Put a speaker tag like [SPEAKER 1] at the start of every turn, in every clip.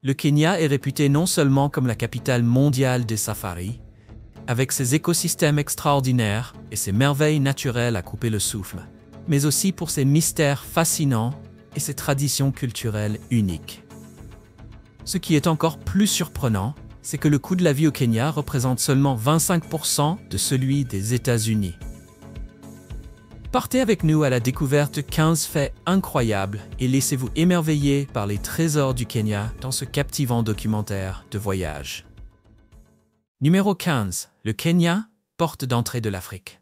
[SPEAKER 1] Le Kenya est réputé non seulement comme la capitale mondiale des safaris, avec ses écosystèmes extraordinaires et ses merveilles naturelles à couper le souffle, mais aussi pour ses mystères fascinants et ses traditions culturelles uniques. Ce qui est encore plus surprenant, c'est que le coût de la vie au Kenya représente seulement 25% de celui des États-Unis. Partez avec nous à la découverte de 15 faits incroyables et laissez-vous émerveiller par les trésors du Kenya dans ce captivant documentaire de voyage. Numéro 15. Le Kenya, porte d'entrée de l'Afrique.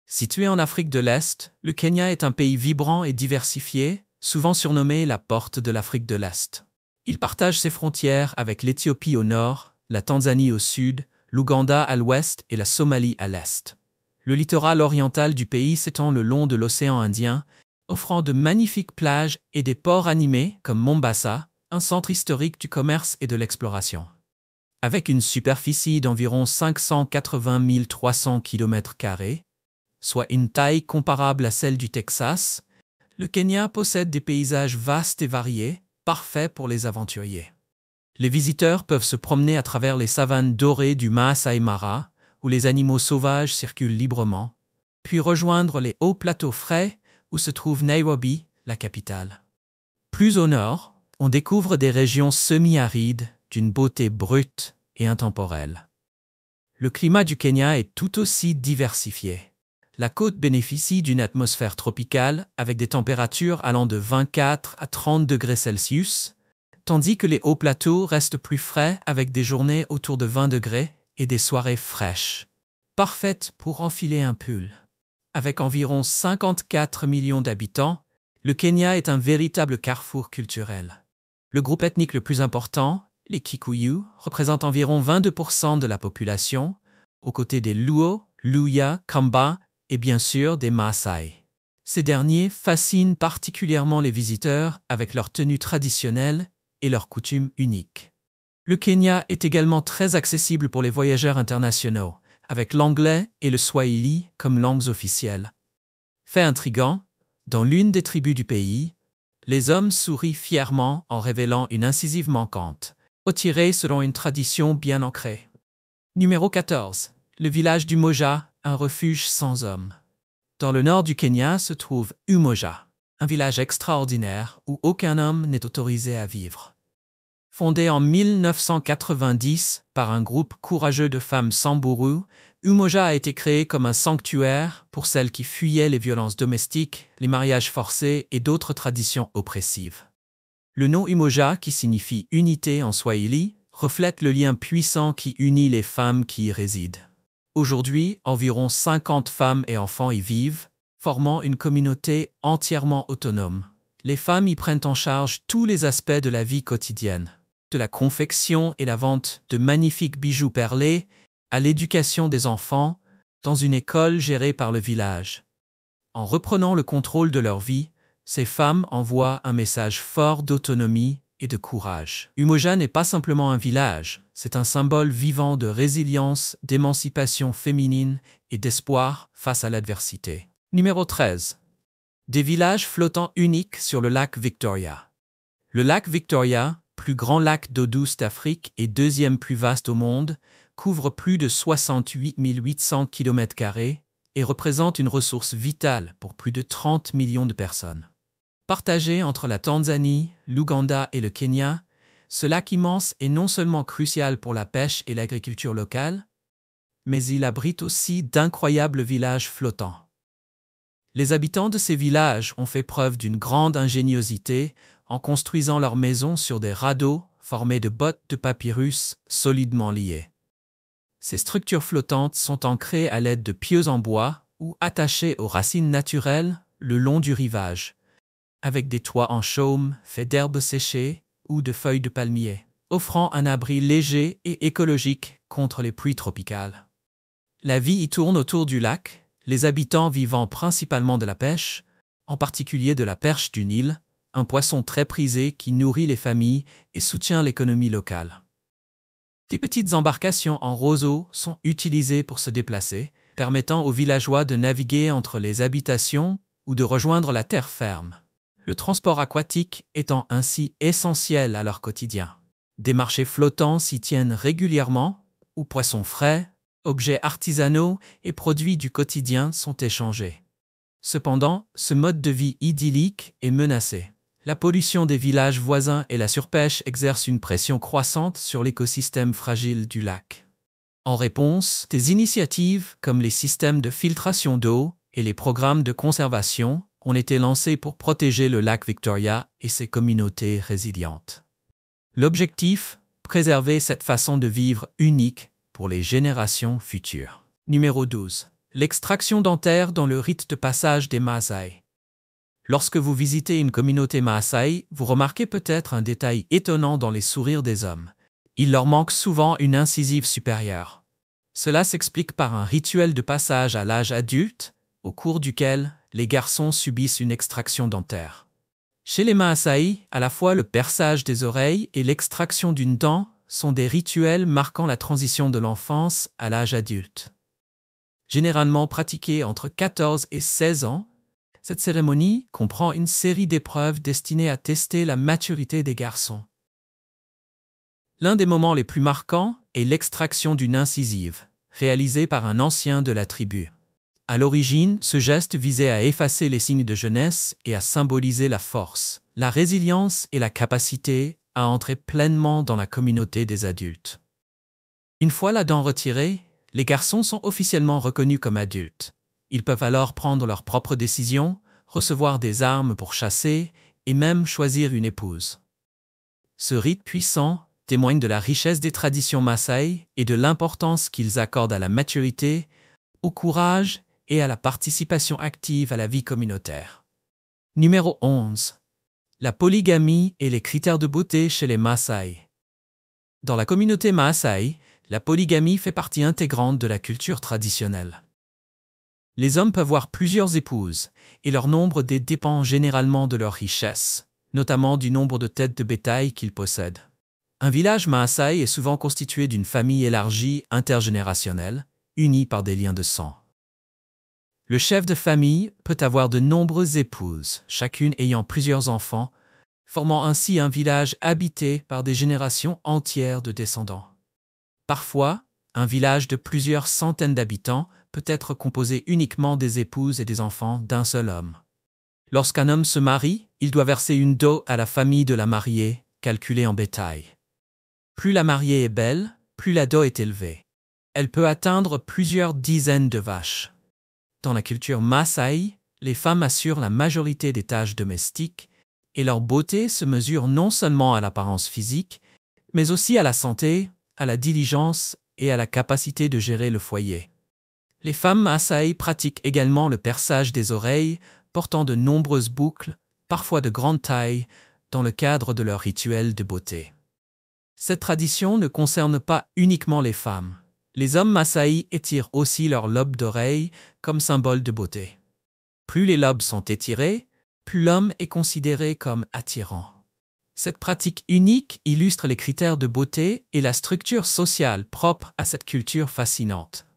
[SPEAKER 1] Situé en Afrique de l'Est, le Kenya est un pays vibrant et diversifié, souvent surnommé la porte de l'Afrique de l'Est. Il partage ses frontières avec l'Éthiopie au nord, la Tanzanie au sud, l'Ouganda à l'ouest et la Somalie à l'est. Le littoral oriental du pays s'étend le long de l'océan Indien, offrant de magnifiques plages et des ports animés comme Mombasa, un centre historique du commerce et de l'exploration. Avec une superficie d'environ 580 300 km², soit une taille comparable à celle du Texas, le Kenya possède des paysages vastes et variés, parfaits pour les aventuriers. Les visiteurs peuvent se promener à travers les savanes dorées du Maasai Mara, où les animaux sauvages circulent librement, puis rejoindre les hauts plateaux frais où se trouve Nairobi, la capitale. Plus au nord, on découvre des régions semi-arides d'une beauté brute et intemporelle. Le climat du Kenya est tout aussi diversifié. La côte bénéficie d'une atmosphère tropicale avec des températures allant de 24 à 30 degrés Celsius, tandis que les hauts plateaux restent plus frais avec des journées autour de 20 degrés et des soirées fraîches, parfaites pour enfiler un pull. Avec environ 54 millions d'habitants, le Kenya est un véritable carrefour culturel. Le groupe ethnique le plus important, les Kikuyu, représente environ 22% de la population, aux côtés des Luo, Luhya, Kamba et bien sûr des Maasai. Ces derniers fascinent particulièrement les visiteurs avec leurs tenues traditionnelles et leurs coutumes uniques. Le Kenya est également très accessible pour les voyageurs internationaux, avec l'anglais et le swahili comme langues officielles. Fait intriguant, dans l'une des tribus du pays, les hommes sourient fièrement en révélant une incisive manquante, retirée selon une tradition bien ancrée. Numéro 14. Le village d'Umoja, un refuge sans hommes. Dans le nord du Kenya se trouve Umoja, un village extraordinaire où aucun homme n'est autorisé à vivre. Fondé en 1990 par un groupe courageux de femmes Samburu, Umoja a été créé comme un sanctuaire pour celles qui fuyaient les violences domestiques, les mariages forcés et d'autres traditions oppressives. Le nom Umoja, qui signifie unité en swahili, reflète le lien puissant qui unit les femmes qui y résident. Aujourd'hui, environ 50 femmes et enfants y vivent, formant une communauté entièrement autonome. Les femmes y prennent en charge tous les aspects de la vie quotidienne, de la confection et la vente de magnifiques bijoux perlés à l'éducation des enfants dans une école gérée par le village. En reprenant le contrôle de leur vie, ces femmes envoient un message fort d'autonomie et de courage. Umoja n'est pas simplement un village, c'est un symbole vivant de résilience, d'émancipation féminine et d'espoir face à l'adversité. Numéro 13. Des villages flottants uniques sur le lac Victoria. Le lac Victoria, plus grand lac d'eau douce d'Afrique et deuxième plus vaste au monde, couvre plus de 68 800 km² et représente une ressource vitale pour plus de 30 millions de personnes. Partagé entre la Tanzanie, l'Ouganda et le Kenya, ce lac immense est non seulement crucial pour la pêche et l'agriculture locale, mais il abrite aussi d'incroyables villages flottants. Les habitants de ces villages ont fait preuve d'une grande ingéniosité en construisant leurs maisons sur des radeaux formés de bottes de papyrus solidement liées. Ces structures flottantes sont ancrées à l'aide de pieux en bois ou attachées aux racines naturelles le long du rivage, avec des toits en chaume faits d'herbes séchées ou de feuilles de palmier, offrant un abri léger et écologique contre les pluies tropicales. La vie y tourne autour du lac, les habitants vivant principalement de la pêche, en particulier de la perche du Nil, un poisson très prisé qui nourrit les familles et soutient l'économie locale. Des petites embarcations en roseau sont utilisées pour se déplacer, permettant aux villageois de naviguer entre les habitations ou de rejoindre la terre ferme. le transport aquatique étant ainsi essentiel à leur quotidien. Des marchés flottants s'y tiennent régulièrement, où poissons frais, objets artisanaux et produits du quotidien sont échangés. Cependant, ce mode de vie idyllique est menacé. La pollution des villages voisins et la surpêche exercent une pression croissante sur l'écosystème fragile du lac. En réponse, des initiatives comme les systèmes de filtration d'eau et les programmes de conservation ont été lancés pour protéger le lac Victoria et ses communautés résilientes. L'objectif, préserver cette façon de vivre unique pour les générations futures. Numéro 12. L'extraction dentaire dans le rite de passage des Maasai. Lorsque vous visitez une communauté Maasai, vous remarquez peut-être un détail étonnant dans les sourires des hommes. Il leur manque souvent une incisive supérieure. Cela s'explique par un rituel de passage à l'âge adulte, au cours duquel les garçons subissent une extraction dentaire. Chez les Maasai, à la fois le perçage des oreilles et l'extraction d'une dent sont des rituels marquant la transition de l'enfance à l'âge adulte. Généralement pratiquée entre 14 et 16 ans, cette cérémonie comprend une série d'épreuves destinées à tester la maturité des garçons. L'un des moments les plus marquants est l'extraction d'une incisive, réalisée par un ancien de la tribu. À l'origine, ce geste visait à effacer les signes de jeunesse et à symboliser la force, la résilience et la capacité à entrer pleinement dans la communauté des adultes. Une fois la dent retirée, les garçons sont officiellement reconnus comme adultes. Ils peuvent alors prendre leurs propres décisions, recevoir des armes pour chasser et même choisir une épouse. Ce rite puissant témoigne de la richesse des traditions Maasai et de l'importance qu'ils accordent à la maturité, au courage et à la participation active à la vie communautaire. Numéro 11. La polygamie et les critères de beauté chez les Maasai. Dans la communauté Maasai, la polygamie fait partie intégrante de la culture traditionnelle. Les hommes peuvent avoir plusieurs épouses, et leur nombre dépend généralement de leur richesse, notamment du nombre de têtes de bétail qu'ils possèdent. Un village Maasai est souvent constitué d'une famille élargie intergénérationnelle, unie par des liens de sang. Le chef de famille peut avoir de nombreuses épouses, chacune ayant plusieurs enfants, formant ainsi un village habité par des générations entières de descendants. Parfois, un village de plusieurs centaines d'habitants peut être composé uniquement des épouses et des enfants d'un seul homme. Lorsqu'un homme se marie, il doit verser une dot à la famille de la mariée, calculée en bétail. Plus la mariée est belle, plus la dot est élevée. Elle peut atteindre plusieurs dizaines de vaches. Dans la culture Maasai, les femmes assurent la majorité des tâches domestiques et leur beauté se mesure non seulement à l'apparence physique, mais aussi à la santé, à la diligence et à la capacité de gérer le foyer. Les femmes Maasai pratiquent également le perçage des oreilles, portant de nombreuses boucles, parfois de grande taille, dans le cadre de leur rituel de beauté. Cette tradition ne concerne pas uniquement les femmes. Les hommes Maasai étirent aussi leurs lobes d'oreilles comme symbole de beauté. Plus les lobes sont étirés, plus l'homme est considéré comme attirant. Cette pratique unique illustre les critères de beauté et la structure sociale propre à cette culture fascinante.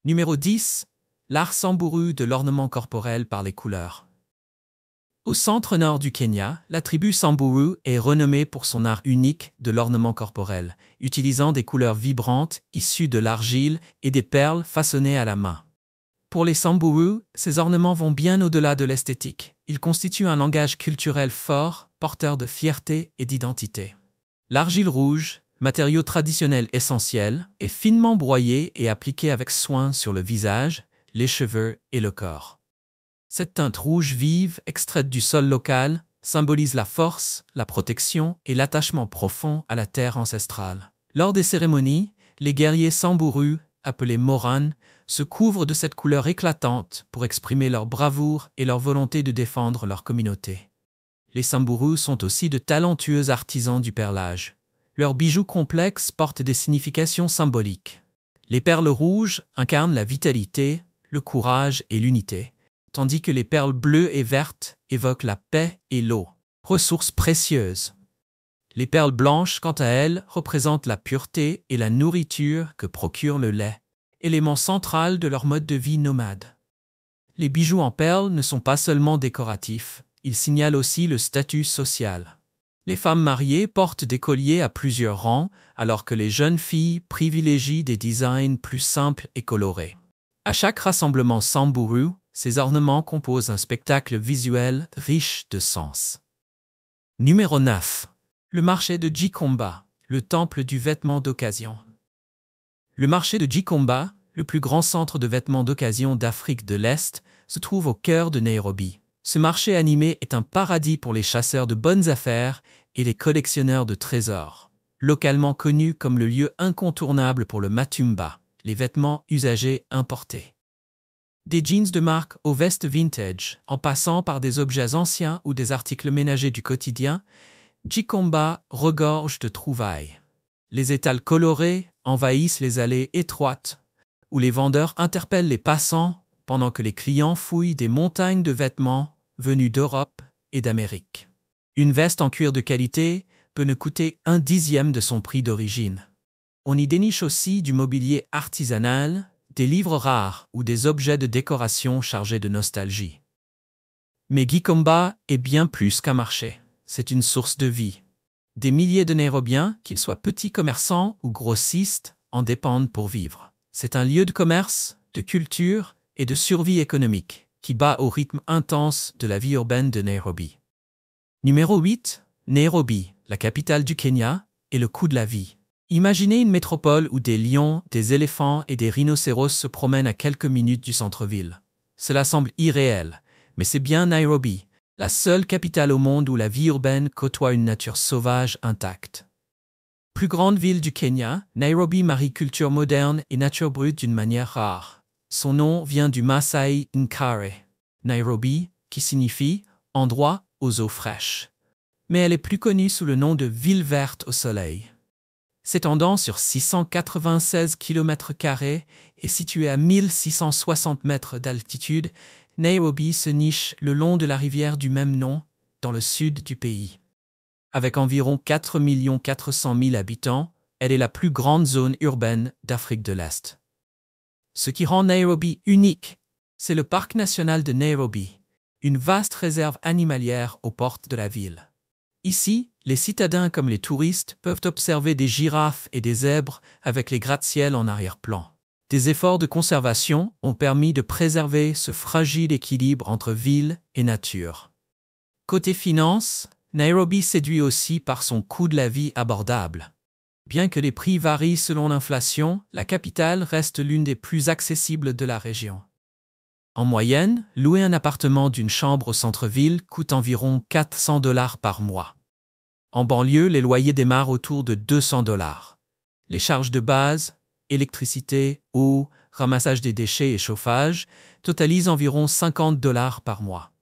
[SPEAKER 1] Numéro 10. L'art Samburu de l'ornement corporel par les couleurs. Au centre-nord du Kenya, la tribu Samburu est renommée pour son art unique de l'ornement corporel, utilisant des couleurs vibrantes issues de l'argile et des perles façonnées à la main. Pour les Samburu, ces ornements vont bien au-delà de l'esthétique. Ils constituent un langage culturel fort, porteur de fierté et d'identité. L'argile rouge, matériau traditionnel essentiel, est finement broyée et appliquée avec soin sur le visage, les cheveux et le corps. Cette teinte rouge vive, extraite du sol local, symbolise la force, la protection et l'attachement profond à la terre ancestrale. Lors des cérémonies, les guerriers Samburu, appelés Moran, se couvrent de cette couleur éclatante pour exprimer leur bravoure et leur volonté de défendre leur communauté. Les Samburu sont aussi de talentueux artisans du perlage. Leurs bijoux complexes portent des significations symboliques. Les perles rouges incarnent la vitalité, le courage et l'unité, tandis que les perles bleues et vertes évoquent la paix et l'eau, ressources précieuses. Les perles blanches, quant à elles, représentent la pureté et la nourriture que procure le lait, élément central de leur mode de vie nomade. Les bijoux en perles ne sont pas seulement décoratifs, il signale aussi le statut social. Les femmes mariées portent des colliers à plusieurs rangs, alors que les jeunes filles privilégient des designs plus simples et colorés. À chaque rassemblement Samburu, ces ornements composent un spectacle visuel riche de sens. Numéro 9. Le marché de Gikomba, le temple du vêtement d'occasion. Le marché de Gikomba, le plus grand centre de vêtements d'occasion d'Afrique de l'Est, se trouve au cœur de Nairobi. Ce marché animé est un paradis pour les chasseurs de bonnes affaires et les collectionneurs de trésors, localement connu comme le lieu incontournable pour le Matumba, les vêtements usagés importés. Des jeans de marque aux vestes vintage, en passant par des objets anciens ou des articles ménagers du quotidien, Gikomba regorge de trouvailles. Les étals colorés envahissent les allées étroites, où les vendeurs interpellent les passants pendant que les clients fouillent des montagnes de vêtements venus d'Europe et d'Amérique. Une veste en cuir de qualité peut ne coûter 1/10 de son prix d'origine. On y déniche aussi du mobilier artisanal, des livres rares ou des objets de décoration chargés de nostalgie. Mais Gikomba est bien plus qu'un marché, c'est une source de vie. Des milliers de Nairobiens, qu'ils soient petits commerçants ou grossistes, en dépendent pour vivre. C'est un lieu de commerce, de culture et de survie économique qui bat au rythme intense de la vie urbaine de Nairobi. Numéro 8. Nairobi, la capitale du Kenya, et le coût de la vie. Imaginez une métropole où des lions, des éléphants et des rhinocéros se promènent à quelques minutes du centre-ville. Cela semble irréel, mais c'est bien Nairobi, la seule capitale au monde où la vie urbaine côtoie une nature sauvage intacte. Plus grande ville du Kenya, Nairobi marie culture moderne et nature brute d'une manière rare. Son nom vient du Maasai Nkare, Nairobi, qui signifie « endroit aux eaux fraîches ». Mais elle est plus connue sous le nom de « ville verte au soleil ». S'étendant sur 696 km² et située à 1660 mètres d'altitude, Nairobi se niche le long de la rivière du même nom, dans le sud du pays. Avec environ 4 400 000 habitants, elle est la plus grande zone urbaine d'Afrique de l'Est. Ce qui rend Nairobi unique, c'est le parc national de Nairobi, une vaste réserve animalière aux portes de la ville. Ici, les citadins comme les touristes peuvent observer des girafes et des zèbres avec les gratte-ciels en arrière-plan. Des efforts de conservation ont permis de préserver ce fragile équilibre entre ville et nature. Côté finance, Nairobi séduit aussi par son coût de la vie abordable. Bien que les prix varient selon l'inflation, la capitale reste l'une des plus accessibles de la région. En moyenne, louer un appartement d'une chambre au centre-ville coûte environ $400 par mois. En banlieue, les loyers démarrent autour de $200. Les charges de base, électricité, eau, ramassage des déchets et chauffage, totalisent environ $50 par mois.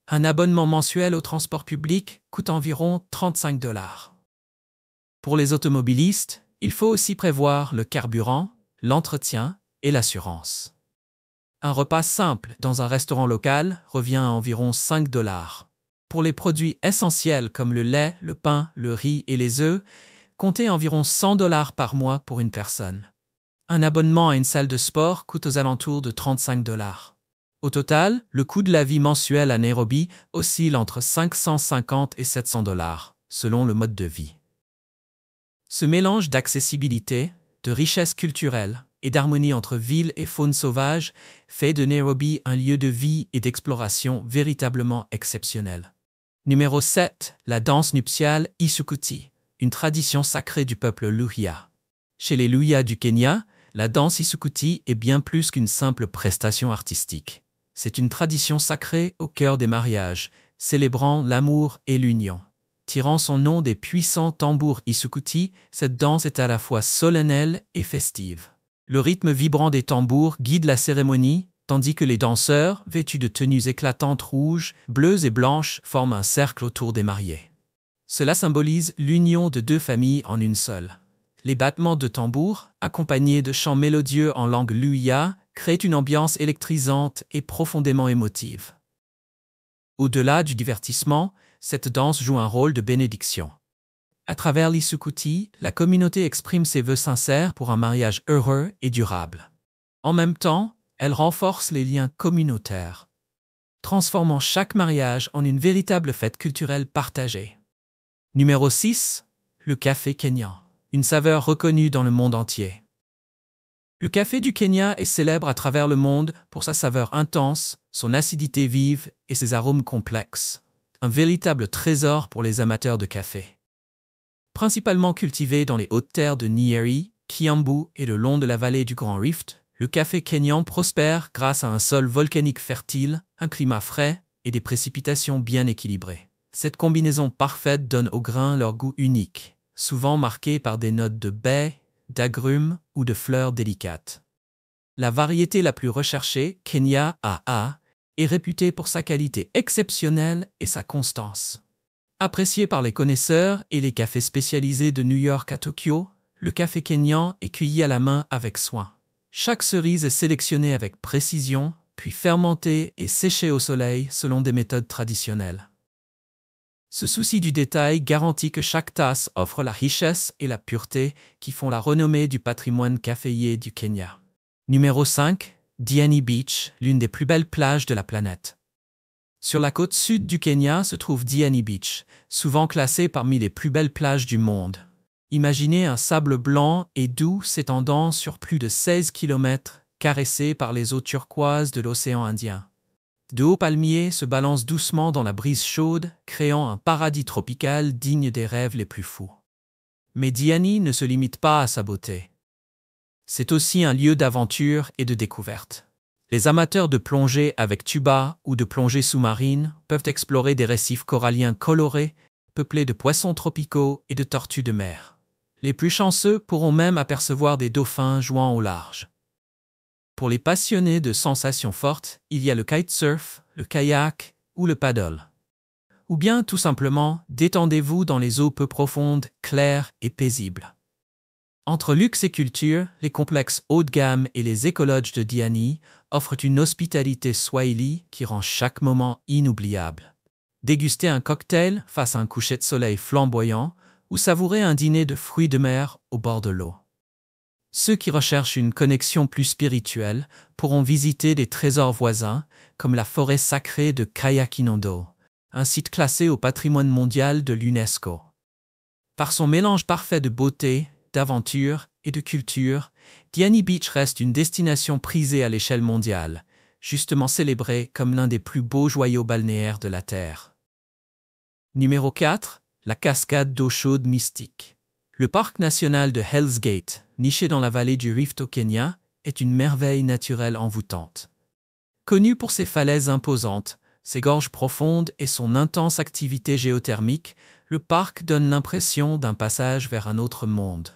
[SPEAKER 1] Un abonnement mensuel au transport public coûte environ $35. Pour les automobilistes, il faut aussi prévoir le carburant, l'entretien et l'assurance. Un repas simple dans un restaurant local revient à environ $5. Pour les produits essentiels comme le lait, le pain, le riz et les œufs, comptez environ $100 par mois pour une personne. Un abonnement à une salle de sport coûte aux alentours de $35. Au total, le coût de la vie mensuel à Nairobi oscille entre $550 et $700, selon le mode de vie. Ce mélange d'accessibilité, de richesse culturelle et d'harmonie entre ville et faune sauvage fait de Nairobi un lieu de vie et d'exploration véritablement exceptionnel. Numéro 7. La danse nuptiale Isukuti, une tradition sacrée du peuple Luhya. Chez les Luhya du Kenya, la danse Isukuti est bien plus qu'une simple prestation artistique. C'est une tradition sacrée au cœur des mariages, célébrant l'amour et l'union. Tirant son nom des puissants tambours Isukuti, cette danse est à la fois solennelle et festive. Le rythme vibrant des tambours guide la cérémonie, tandis que les danseurs, vêtus de tenues éclatantes rouges, bleues et blanches, forment un cercle autour des mariés. Cela symbolise l'union de deux familles en une seule. Les battements de tambours, accompagnés de chants mélodieux en langue Luhya, créent une ambiance électrisante et profondément émotive. Au-delà du divertissement, cette danse joue un rôle de bénédiction. À travers l'Isukuti, la communauté exprime ses vœux sincères pour un mariage heureux et durable. En même temps, elle renforce les liens communautaires. transformant chaque mariage en une véritable fête culturelle partagée. Numéro 6. Le café kényan. Une saveur reconnue dans le monde entier. Le café du Kenya est célèbre à travers le monde pour sa saveur intense, son acidité vive et ses arômes complexes. Un véritable trésor pour les amateurs de café. Principalement cultivé dans les hautes terres de Nyeri, Kiambu et le long de la vallée du Grand Rift, le café kényan prospère grâce à un sol volcanique fertile, un climat frais et des précipitations bien équilibrées. Cette combinaison parfaite donne aux grains leur goût unique, souvent marqué par des notes de baie, d'agrumes ou de fleurs délicates. La variété la plus recherchée, Kenya AA, est réputée pour sa qualité exceptionnelle et sa constance. Apprécié par les connaisseurs et les cafés spécialisés de New York à Tokyo, le café kényan est cueilli à la main avec soin. Chaque cerise est sélectionnée avec précision, puis fermentée et séchée au soleil selon des méthodes traditionnelles. Ce souci du détail garantit que chaque tasse offre la richesse et la pureté qui font la renommée du patrimoine caféier du Kenya. Numéro 5. Diani Beach, l'une des plus belles plages de la planète. Sur la côte sud du Kenya se trouve Diani Beach, souvent classée parmi les plus belles plages du monde. Imaginez un sable blanc et doux s'étendant sur plus de 16 km, caressé par les eaux turquoises de l'océan Indien. De hauts palmiers se balancent doucement dans la brise chaude, créant un paradis tropical digne des rêves les plus fous. Mais Diani ne se limite pas à sa beauté. C'est aussi un lieu d'aventure et de découverte. Les amateurs de plongée avec tuba ou de plongée sous-marine peuvent explorer des récifs coralliens colorés, peuplés de poissons tropicaux et de tortues de mer. Les plus chanceux pourront même apercevoir des dauphins jouant au large. Pour les passionnés de sensations fortes, il y a le kitesurf, le kayak ou le paddle. Ou bien, tout simplement, détendez-vous dans les eaux peu profondes, claires et paisibles. Entre luxe et culture, les complexes haut de gamme et les écolodges de Diani offrent une hospitalité swahili qui rend chaque moment inoubliable. Dégustez un cocktail face à un coucher de soleil flamboyant ou savourer un dîner de fruits de mer au bord de l'eau. Ceux qui recherchent une connexion plus spirituelle pourront visiter des trésors voisins comme la forêt sacrée de Kayakinondo, un site classé au patrimoine mondial de l'UNESCO. Par son mélange parfait de beauté, d'aventure et de culture, Diani Beach reste une destination prisée à l'échelle mondiale, justement célébrée comme l'un des plus beaux joyaux balnéaires de la Terre. Numéro 4. La cascade d'eau chaude mystique. Le parc national de Hell's Gate, niché dans la vallée du Rift au Kenya, est une merveille naturelle envoûtante. Connu pour ses falaises imposantes, ses gorges profondes et son intense activité géothermique, le parc donne l'impression d'un passage vers un autre monde.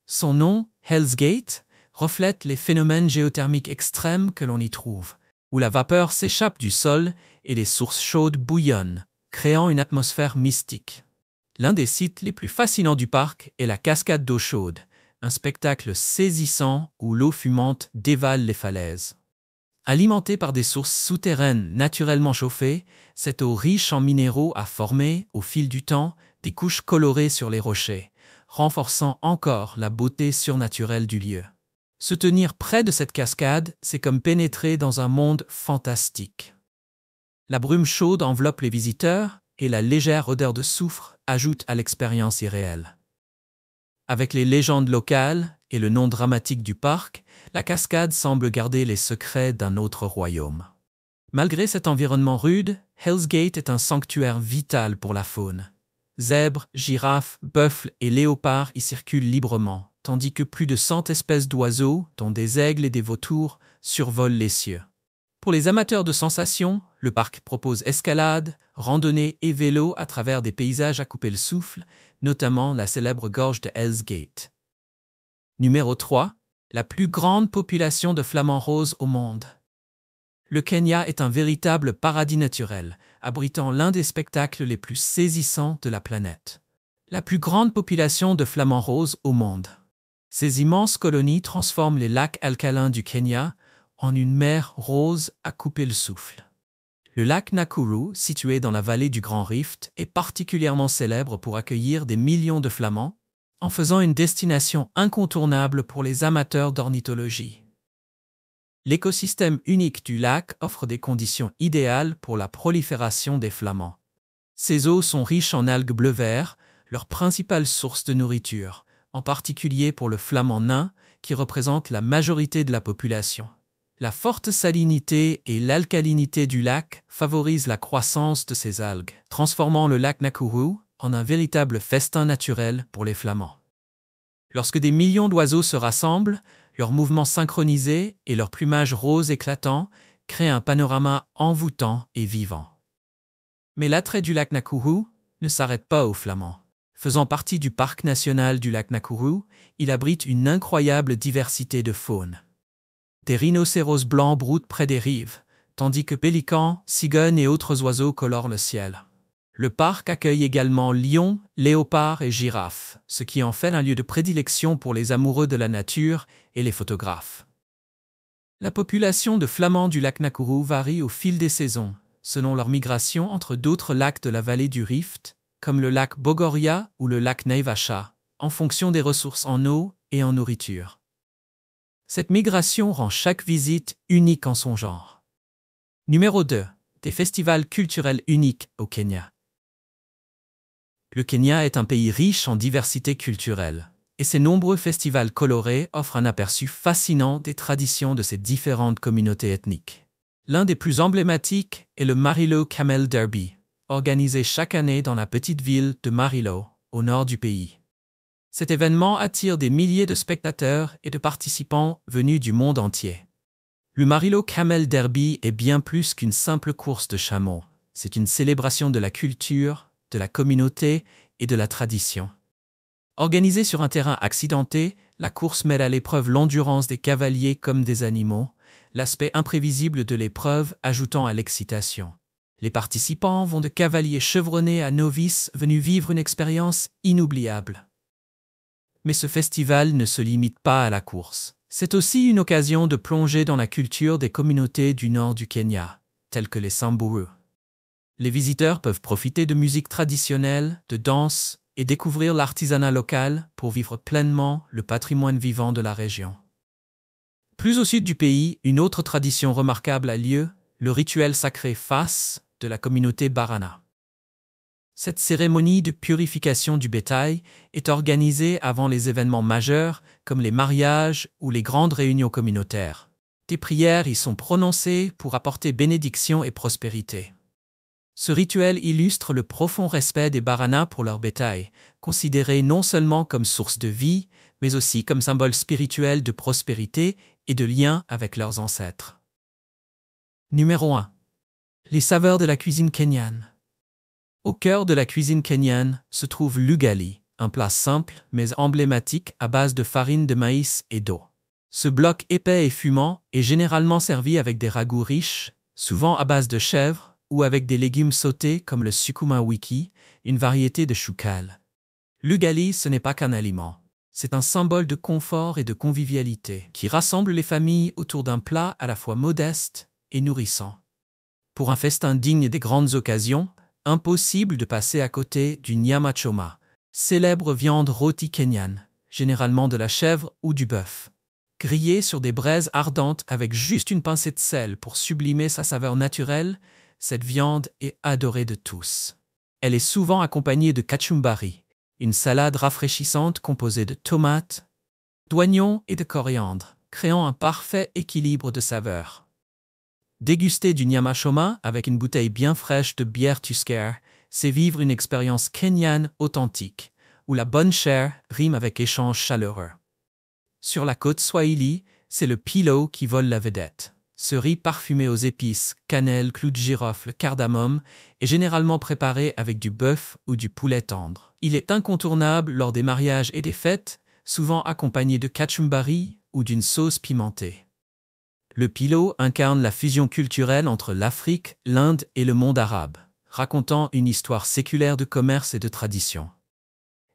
[SPEAKER 1] Son nom, Hell's Gate, reflète les phénomènes géothermiques extrêmes que l'on y trouve, où la vapeur s'échappe du sol et les sources chaudes bouillonnent, créant une atmosphère mystique. L'un des sites les plus fascinants du parc est la cascade d'eau chaude, un spectacle saisissant où l'eau fumante dévale les falaises. Alimentée par des sources souterraines naturellement chauffées, cette eau riche en minéraux a formé, au fil du temps, des couches colorées sur les rochers, renforçant encore la beauté surnaturelle du lieu. Se tenir près de cette cascade, c'est comme pénétrer dans un monde fantastique. La brume chaude enveloppe les visiteurs et la légère odeur de soufre ajoute à l'expérience irréelle. Avec les légendes locales et le nom dramatique du parc, la cascade semble garder les secrets d'un autre royaume. Malgré cet environnement rude, Hell's Gate est un sanctuaire vital pour la faune. Zèbres, girafes, buffles et léopards y circulent librement, tandis que plus de 100 espèces d'oiseaux, dont des aigles et des vautours, survolent les cieux. Pour les amateurs de sensations, le parc propose escalade, randonnée et vélo à travers des paysages à couper le souffle, notamment la célèbre gorge de Hell's Gate. Numéro 3. La plus grande population de flamants roses au monde. Le Kenya est un véritable paradis naturel, abritant l'un des spectacles les plus saisissants de la planète. La plus grande population de flamants roses au monde. Ces immenses colonies transforment les lacs alcalins du Kenya en une mer rose à couper le souffle. Le lac Nakuru, situé dans la vallée du Grand Rift, est particulièrement célèbre pour accueillir des millions de flamants, en faisant une destination incontournable pour les amateurs d'ornithologie. L'écosystème unique du lac offre des conditions idéales pour la prolifération des flamands. Ces eaux sont riches en algues bleu-vert, leur principale source de nourriture, en particulier pour le flamand nain, qui représente la majorité de la population. La forte salinité et l'alcalinité du lac favorisent la croissance de ces algues, transformant le lac Nakuru en un véritable festin naturel pour les flamands. Lorsque des millions d'oiseaux se rassemblent, leurs mouvements synchronisés et leur plumage rose éclatant créent un panorama envoûtant et vivant. Mais l'attrait du lac Nakuru ne s'arrête pas aux flamands. Faisant partie du parc national du lac Nakuru, il abrite une incroyable diversité de faune. Des rhinocéros blancs broutent près des rives, tandis que pélicans, cigognes et autres oiseaux colorent le ciel. Le parc accueille également lions, léopards et girafes, ce qui en fait un lieu de prédilection pour les amoureux de la nature et les photographes. La population de flamands du lac Nakuru varie au fil des saisons, selon leur migration entre d'autres lacs de la vallée du Rift, comme le lac Bogoria ou le lac Naivasha, en fonction des ressources en eau et en nourriture. Cette migration rend chaque visite unique en son genre. Numéro 2. Des festivals culturels uniques au Kenya. Le Kenya est un pays riche en diversité culturelle, et ses nombreux festivals colorés offrent un aperçu fascinant des traditions de ces différentes communautés ethniques. L'un des plus emblématiques est le Marilo Camel Derby, organisé chaque année dans la petite ville de Marilo, au nord du pays. Cet événement attire des milliers de spectateurs et de participants venus du monde entier. Le Marilo Camel Derby est bien plus qu'une simple course de chameaux. C'est une célébration de la culture, de la communauté et de la tradition. Organisée sur un terrain accidenté, la course met à l'épreuve l'endurance des cavaliers comme des animaux, l'aspect imprévisible de l'épreuve ajoutant à l'excitation. Les participants vont de cavaliers chevronnés à novices venus vivre une expérience inoubliable. Mais ce festival ne se limite pas à la course. C'est aussi une occasion de plonger dans la culture des communautés du nord du Kenya, telles que les Samburu. Les visiteurs peuvent profiter de musique traditionnelle, de danse et découvrir l'artisanat local pour vivre pleinement le patrimoine vivant de la région. Plus au sud du pays, une autre tradition remarquable a lieu, le rituel sacré Fas de la communauté Barana. Cette cérémonie de purification du bétail est organisée avant les événements majeurs comme les mariages ou les grandes réunions communautaires. Des prières y sont prononcées pour apporter bénédiction et prospérité. Ce rituel illustre le profond respect des Barana pour leur bétail, considéré non seulement comme source de vie, mais aussi comme symbole spirituel de prospérité et de lien avec leurs ancêtres. Numéro 1. Les saveurs de la cuisine kenyane. Au cœur de la cuisine kenyane se trouve l'ugali, un plat simple mais emblématique à base de farine de maïs et d'eau. Ce bloc épais et fumant est généralement servi avec des ragoûts riches, souvent à base de chèvre, ou avec des légumes sautés comme le sukuma wiki, une variété de choucal. L'ugali, ce n'est pas qu'un aliment. C'est un symbole de confort et de convivialité qui rassemble les familles autour d'un plat à la fois modeste et nourrissant. Pour un festin digne des grandes occasions, impossible de passer à côté du nyama choma, célèbre viande rôtie kenyane, généralement de la chèvre ou du bœuf. Grillée sur des braises ardentes avec juste une pincée de sel pour sublimer sa saveur naturelle, cette viande est adorée de tous. Elle est souvent accompagnée de kachumbari, une salade rafraîchissante composée de tomates, d'oignons et de coriandre, créant un parfait équilibre de saveurs. Déguster du nyama choma avec une bouteille bien fraîche de bière Tusker, c'est vivre une expérience kenyane authentique, où la bonne chair rime avec échange chaleureux. Sur la côte Swahili, c'est le pilau qui vole la vedette. Ce riz parfumé aux épices, cannelle, clous de girofle, cardamome est généralement préparé avec du bœuf ou du poulet tendre. Il est incontournable lors des mariages et des fêtes, souvent accompagné de kachumbari ou d'une sauce pimentée. Le pilau incarne la fusion culturelle entre l'Afrique, l'Inde et le monde arabe, racontant une histoire séculaire de commerce et de tradition.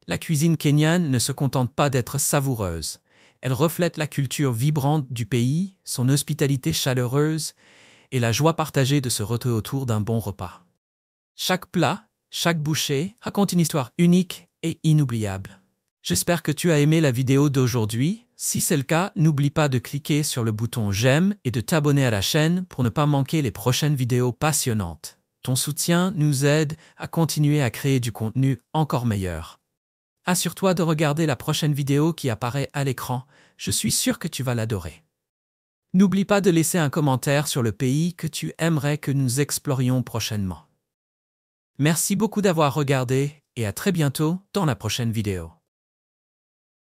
[SPEAKER 1] La cuisine kenyane ne se contente pas d'être savoureuse. Elle reflète la culture vibrante du pays, son hospitalité chaleureuse et la joie partagée de se retrouver autour d'un bon repas. Chaque plat, chaque bouchée raconte une histoire unique et inoubliable. J'espère que tu as aimé la vidéo d'aujourd'hui. Si c'est le cas, n'oublie pas de cliquer sur le bouton j'aime et de t'abonner à la chaîne pour ne pas manquer les prochaines vidéos passionnantes. Ton soutien nous aide à continuer à créer du contenu encore meilleur. Assure-toi de regarder la prochaine vidéo qui apparaît à l'écran, je suis sûr que tu vas l'adorer. N'oublie pas de laisser un commentaire sur le pays que tu aimerais que nous explorions prochainement. Merci beaucoup d'avoir regardé et à très bientôt dans la prochaine vidéo.